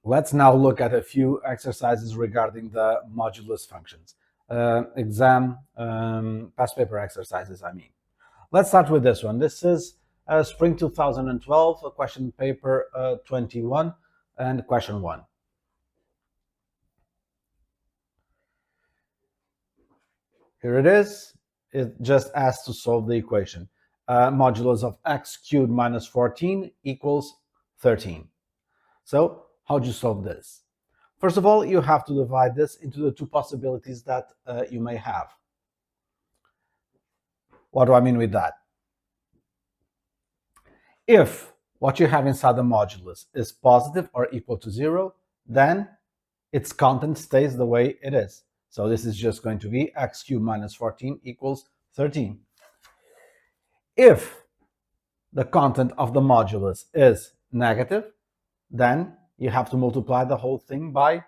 Let's now look at a few exercises regarding the modulus functions. Exam past paper exercises, I mean. Let's start with this one. This is Spring 2012, question paper 21 and question 1. Here it is. It just asks to solve the equation. Modulus of x cubed minus 14 equals 13. So how do you solve this? First of all, you have to divide this into the two possibilities that you may have. What do I mean with that? If what you have inside the modulus is positive or equal to 0, then its content stays the way it is. So this is just going to be x cubed minus 14 equals 13. If the content of the modulus is negative, then you have to multiply the whole thing by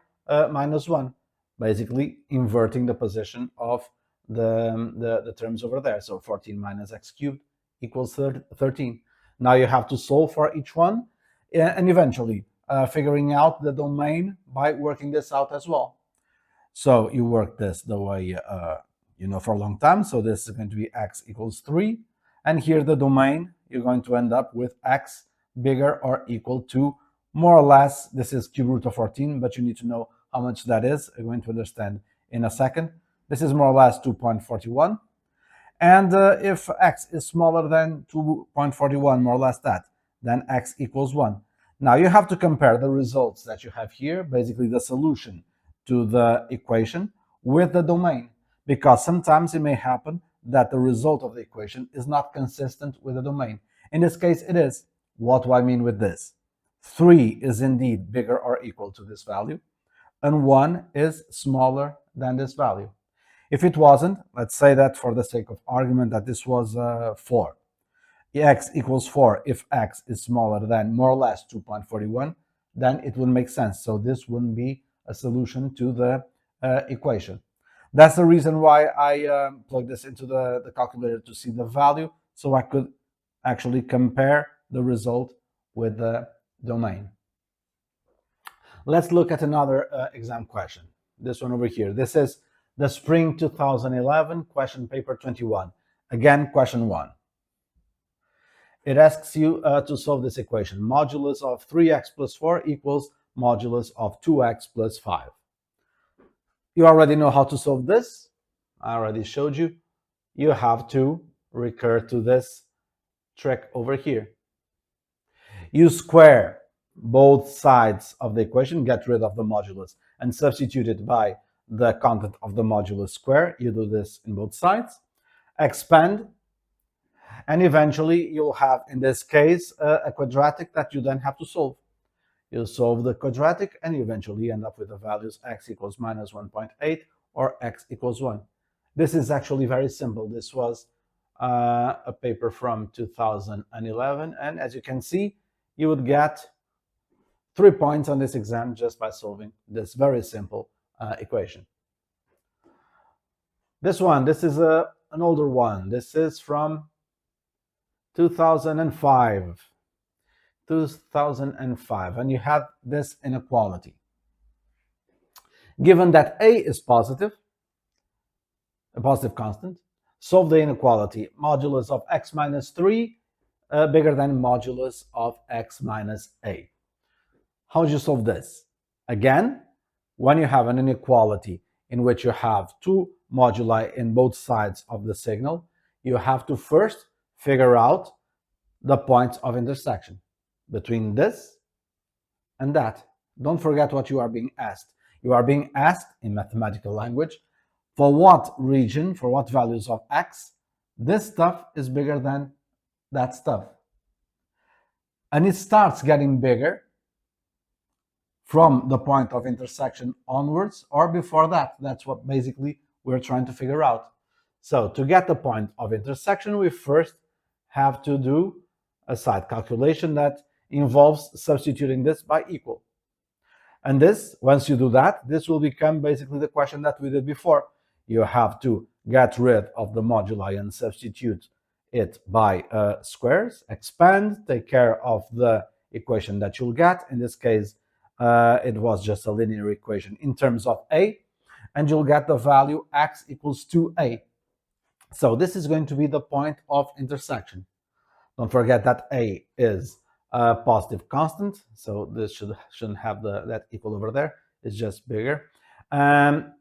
minus 1, basically inverting the position of the terms over there. So 14 minus x cubed equals 13. Now you have to solve for each one and eventually figuring out the domain by working this out as well. So you work this the way you know for a long time. So this is going to be x equals 3. And here the domain, you're going to end up with x bigger or equal to more or less, this is cube root of 14, but you need to know how much that is. You're going to understand in a second. This is more or less 2.41. And if x is smaller than 2.41, more or less that, then x equals 1. Now you have to compare the results that you have here, basically the solution to the equation, with the domain, because sometimes it may happen that the result of the equation is not consistent with the domain. In this case, it is. What do I mean with this? 3 is indeed bigger or equal to this value, and 1 is smaller than this value. If it wasn't, let's say that for the sake of argument that this was 4. X equals 4 if x is smaller than more or less 2.41, then it would make sense. So this wouldn't be a solution to the equation. That's the reason why I plugged this into the calculator to see the value, so I could actually compare the result with the domain. Let's look at another exam question. This one over here. This is the Spring 2011 question paper 21. Again, question 1. It asks you to solve this equation. Modulus of 3x plus 4 equals modulus of 2x plus 5. You already know how to solve this. I already showed you. You have to recur to this trick over here. You square both sides of the equation, get rid of the modulus, and substitute it by the content of the modulus square. You do this in both sides. Expand, and eventually you'll have, in this case, a quadratic that you then have to solve. You solve the quadratic and you eventually end up with the values x equals minus 1.8 or x equals 1. This is actually very simple. This was a paper from 2011, and as you can see, you would get 3 points on this exam just by solving this very simple equation. This one, this is an older one. This is from 2005, and you have this inequality. Given that a is positive, a positive constant, solve the inequality. Modulus of x minus 3 bigger than modulus of x minus a. How do you solve this? Again, when you have an inequality in which you have two moduli in both sides of the signal, you have to first figure out the points of intersection between this and that. Don't forget what you are being asked. You are being asked in mathematical language for what region, for what values of x, this stuff is bigger than that stuff. And it starts getting bigger from the point of intersection onwards or before that. That's what basically we're trying to figure out. So to get the point of intersection, we first have to do a side calculation that involves substituting this by equal. And this, once you do that, this will become basically the question that we did before. You have to get rid of the moduli and substitute it by squares, expand, take care of the equation that you'll get. In this case, It was just a linear equation in terms of a, and you'll get the value x equals 2a. So this is going to be the point of intersection. Don't forget that a is a positive constant, so this shouldn't have that equal over there. It's just bigger. And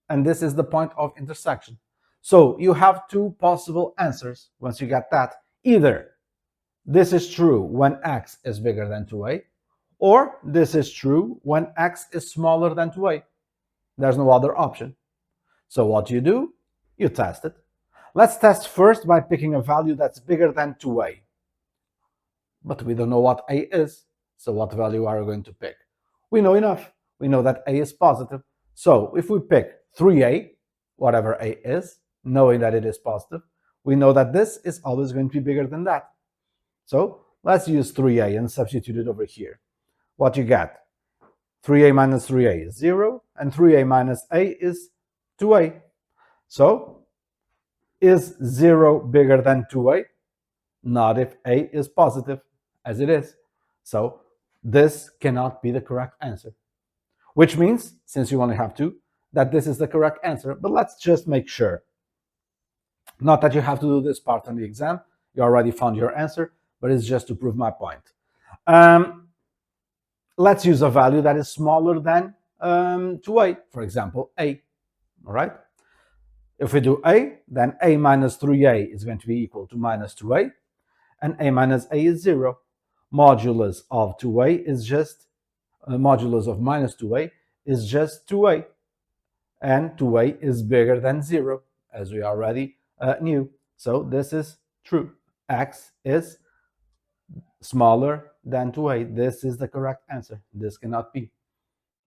this is the point of intersection. So you have two possible answers once you get that. Either this is true when x is bigger than 2a, or this is true when x is smaller than 2a. There's no other option. So what do? You test it. Let's test first by picking a value that's bigger than 2a. But we don't know what a is, so what value are we going to pick? We know enough. We know that a is positive. So if we pick 3a, whatever a is, knowing that it is positive, we know that this is always going to be bigger than that. So let's use 3a and substitute it over here. What you get? 3a minus 3a is 0, and 3a minus a is 2a. So is 0 bigger than 2a? Not if a is positive, as it is. So this cannot be the correct answer. Which means, since you only have two, that this is the correct answer. But let's just make sure. Not that you have to do this part on the exam. You already found your answer, but it's just to prove my point. Let's use a value that is smaller than 2a, for example, a. All right? If we do a, then a minus 3a is going to be equal to minus 2a, and a minus a is 0. Modulus of 2a is just, modulus of minus 2a is just 2a, and 2a is bigger than 0, as we already knew. So this is true. X is smaller than 2a. This is the correct answer. This cannot be.